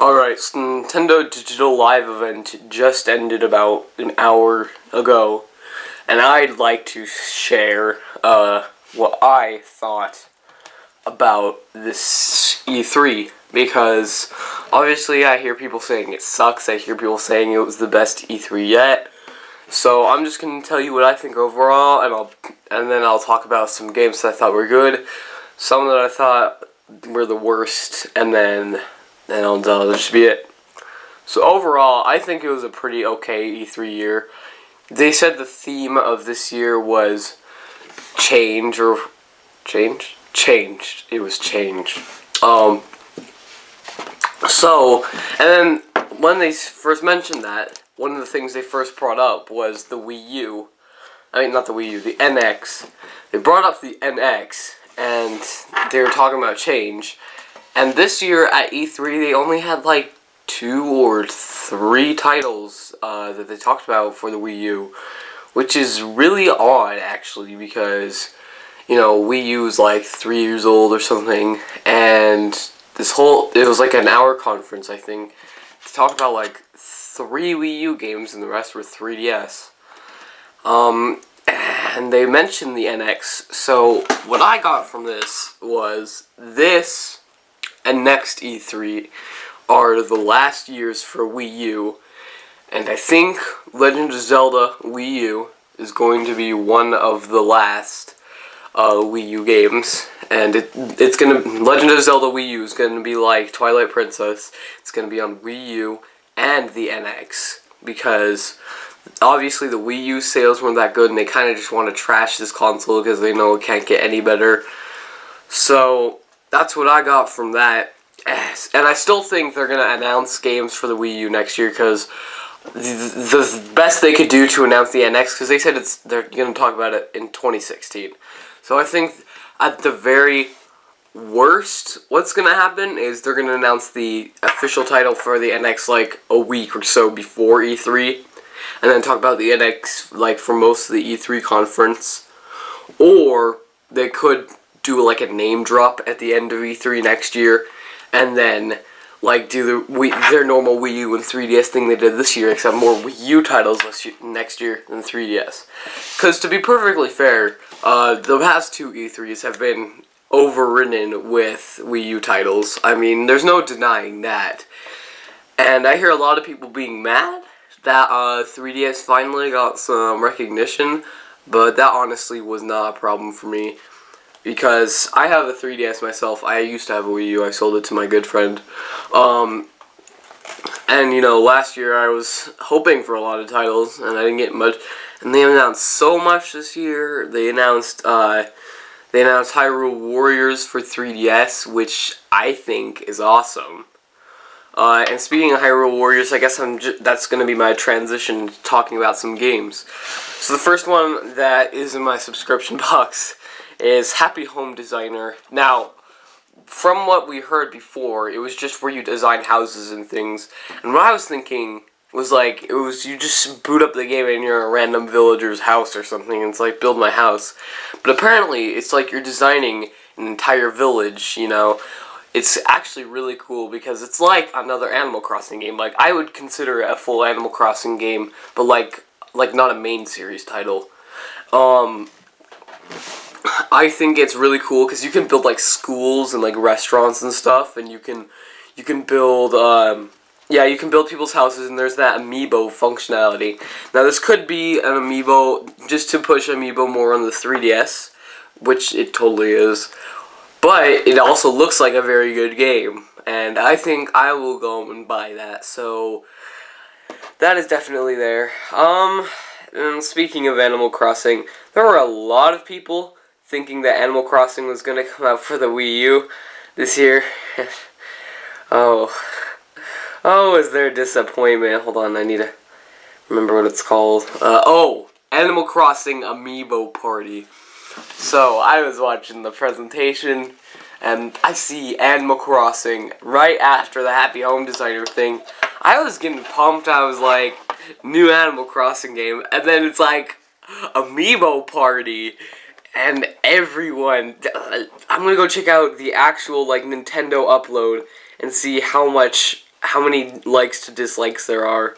Alright, so Nintendo Digital Live event just ended about an hour ago, and I'd like to share what I thought about this E3, because obviously I hear people saying it sucks, I hear people saying it was the best E3 yet, so I'm just going to tell you what I think overall, and then I'll talk about some games that I thought were good, some that I thought were the worst, and then that'll just be it. So overall, I think it was a pretty okay E3 year. They said the theme of this year was change, or change? Changed. It was change. And then when they first mentioned that, one of the things they first brought up was the Wii U. I mean, not the Wii U, the NX. They brought up the NX, and they were talking about change. And this year at E3, they only had like 2 or 3 titles that they talked about for the Wii U, which is really odd actually, because Wii U is like 3 years old or something, and it was like an hour conference, I think, to talk about like 3 Wii U games, and the rest were 3DS. And they mentioned the NX. So what I got from this was this and next E3 are the last years for Wii U, and I think Legend of Zelda Wii U is going to be one of the last Wii U games, and Legend of Zelda Wii U is gonna be like Twilight Princess. It's gonna be on Wii U and the NX, because obviously the Wii U sales weren't that good, and they kind of just want to trash this console because they know it can't get any better. So that's what I got from that. And I still think they're going to announce games for the Wii U next year, because the best they could do to announce the NX, because they said they're going to talk about it in 2016. So I think at the very worst, what's going to happen is they're going to announce the official title for the NX like a week or so before E3, and then talk about the NX like for most of the E3 conference. Or they could do like a name drop at the end of E3 next year, and then like do their normal Wii U and 3DS thing they did this year, except more Wii U titles next year than 3DS. Because to be perfectly fair, the past 2 E3s have been overridden with Wii U titles. I mean, there's no denying that. And I hear a lot of people being mad that 3DS finally got some recognition, but that honestly was not a problem for me, because I have a 3DS myself. I used to have a Wii U. I sold it to my good friend. And last year I was hoping for a lot of titles, and I didn't get much. And they announced so much this year. They announced Hyrule Warriors for 3DS, which I think is awesome. And speaking of Hyrule Warriors, I guess that's going to be my transition to talking about some games. So the first one that is in my subscription box is Happy Home Designer. Now, from what we heard before, it was just where you design houses and things. And what I was thinking was like, you just boot up the game and you're in a random villager's house or something, and it's like, build my house. But apparently, it's like you're designing an entire village, It's actually really cool, because it's like another Animal Crossing game. Like, I would consider it a full Animal Crossing game, but like not a main series title. I think it's really cool because you can build like schools and like restaurants and stuff, and you can build you can build people's houses, and there's that amiibo functionality. Now this could be an amiibo just to push amiibo more on the 3DS, which it totally is. But it also looks like a very good game, and I think I will go and buy that. So that is definitely there. And speaking of Animal Crossing, there were a lot of people thinking that Animal Crossing was going to come out for the Wii U this year. Is there a disappointment? Hold on, I need to remember what it's called. Animal Crossing Amiibo Party. So I was watching the presentation, and I see Animal Crossing right after the Happy Home Designer thing. I was getting pumped. I was like, new Animal Crossing game, and then it's like Amiibo Party, and everyone. I'm gonna go check out the actual like Nintendo upload and see how much how many likes to dislikes there are.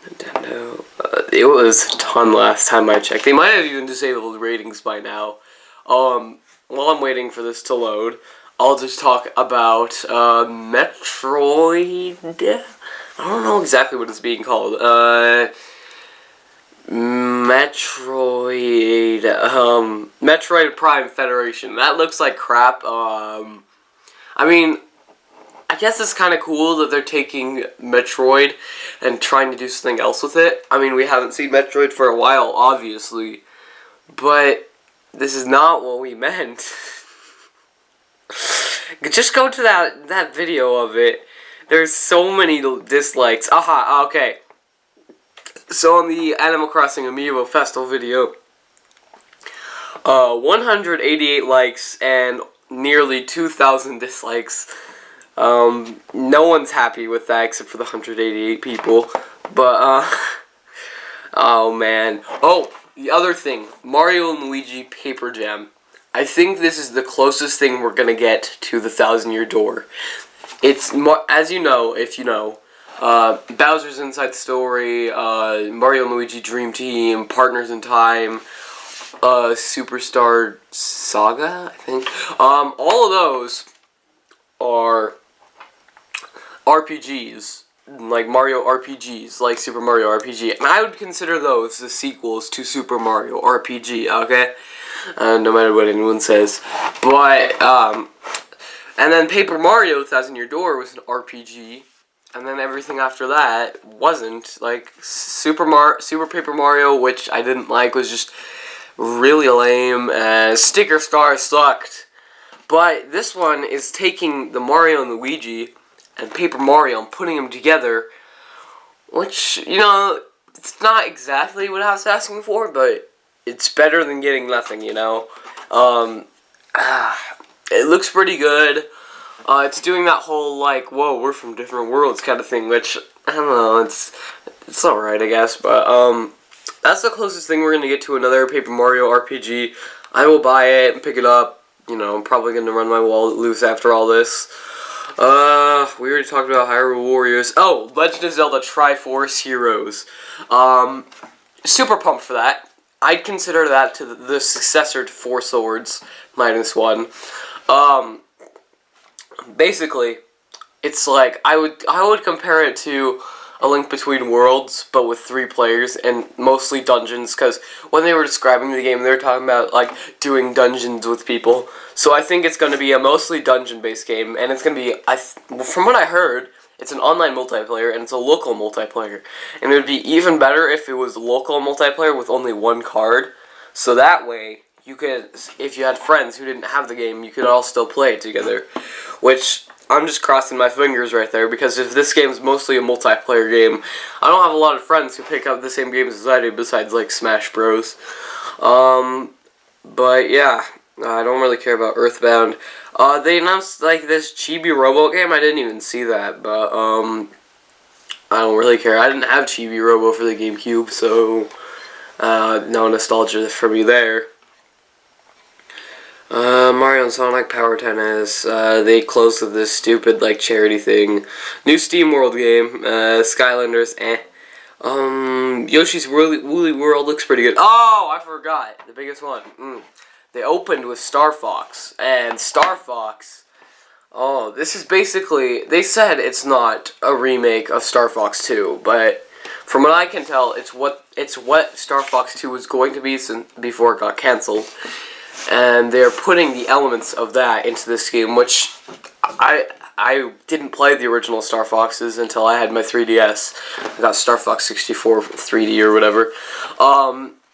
Nintendo. It was a ton last time I checked. They might have even disabled ratings by now. While I'm waiting for this to load, I'll just talk about Metroid. I don't know exactly what it's being called. Metroid Prime Federation. That looks like crap. I mean, I guess it's kind of cool that they're taking Metroid and trying to do something else with it. I mean, we haven't seen Metroid for a while, obviously, but this is not what we meant. Just go to that video of it. There's so many dislikes. Aha, okay. So on the Animal Crossing Amiibo Festival video, 188 likes and nearly 2,000 dislikes. No one's happy with that except for the 188 people. But, oh man. Oh, the other thing, Mario and Luigi Paper Jam. I think this is the closest thing we're gonna get to the 1,000-year door. It's, as you know, if you know, Bowser's Inside Story, Mario and Luigi Dream Team, Partners in Time, Superstar Saga, I think. All of those are RPGs, like Mario RPGs, like Super Mario RPG. And I would consider those the sequels to Super Mario RPG, okay? No matter what anyone says. But, and then Paper Mario 1,000-Year Door was an RPG. And then everything after that wasn't. Like, Super Paper Mario, which I didn't like, was just really lame. Sticker Star sucked. But this one is taking the Mario and Luigi and Paper Mario and putting them together, which, you know, it's not exactly what I was asking for, but it's better than getting nothing, you know. It looks pretty good. It's doing that whole, like, whoa, we're from different worlds kind of thing, which, I don't know, it's alright, I guess, but, that's the closest thing we're gonna get to another Paper Mario RPG. I will buy it and pick it up. You know, I'm probably gonna run my wallet loose after all this. We already talked about Hyrule Warriors. Oh, Legend of Zelda Triforce Heroes. Super pumped for that. I'd consider that to the successor to Four Swords -1. Basically, it's like I would compare it to A Link Between Worlds, but with 3 players and mostly dungeons. Because when they were describing the game, they were talking about like doing dungeons with people. So I think it's going to be a mostly dungeon-based game, and it's going to be, from what I heard, it's an online multiplayer and it's a local multiplayer. And it would be even better if it was local multiplayer with only 1 card. So that way, you could, if you had friends who didn't have the game, you could all still play it together. Which, I'm just crossing my fingers right there, because if this game's mostly a multiplayer game, I don't have a lot of friends who pick up the same games as I do, besides, like, Smash Bros. But, yeah, I don't really care about Earthbound. They announced, like, this Chibi Robo game. I didn't even see that, but, I don't really care. I didn't have Chibi Robo for the GameCube, so, no nostalgia for me there. Mario and Sonic Power Tennis, they closed with this stupid, like, charity thing. New Steam World game, Skylanders, Yoshi's Woolly World looks pretty good. Oh, I forgot, the biggest one. They opened with Star Fox, and Star Fox, oh, this is basically, they said it's not a remake of Star Fox 2, but from what I can tell, it's what Star Fox 2 was going to be before it got cancelled. And they're putting the elements of that into this game, which I didn't play the original Star Foxes until I had my 3DS. I got Star Fox 64 3D or whatever.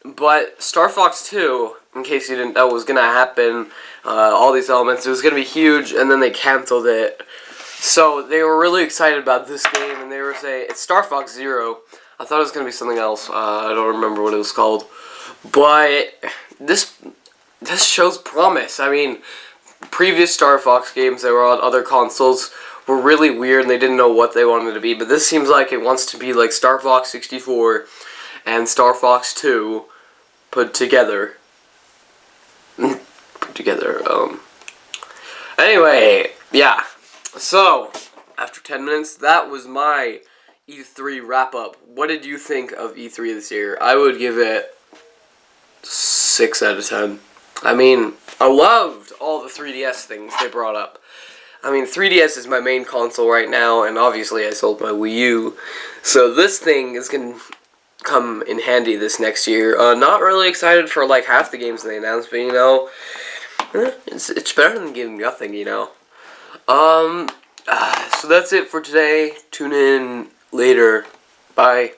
But Star Fox 2, in case you didn't know what was going to happen, all these elements, it was going to be huge, and then they canceled it. So they were really excited about this game, and they were saying, it's Star Fox Zero. I thought it was going to be something else. I don't remember what it was called. But this shows promise. I mean, previous Star Fox games that were on other consoles were really weird and they didn't know what they wanted to be, but this seems like it wants to be like Star Fox 64 and Star Fox 2 put together. Anyway, yeah. So, after 10 minutes. That was my E3 wrap-up. What did you think of E3 this year? I would give it 6 out of 10. I mean, I loved all the 3DS things they brought up. I mean, 3DS is my main console right now, and obviously I sold my Wii U. So this thing is going to come in handy this next year. Not really excited for like half the games they announced, but you know, it's better than getting nothing, you know. So that's it for today. Tune in later. Bye.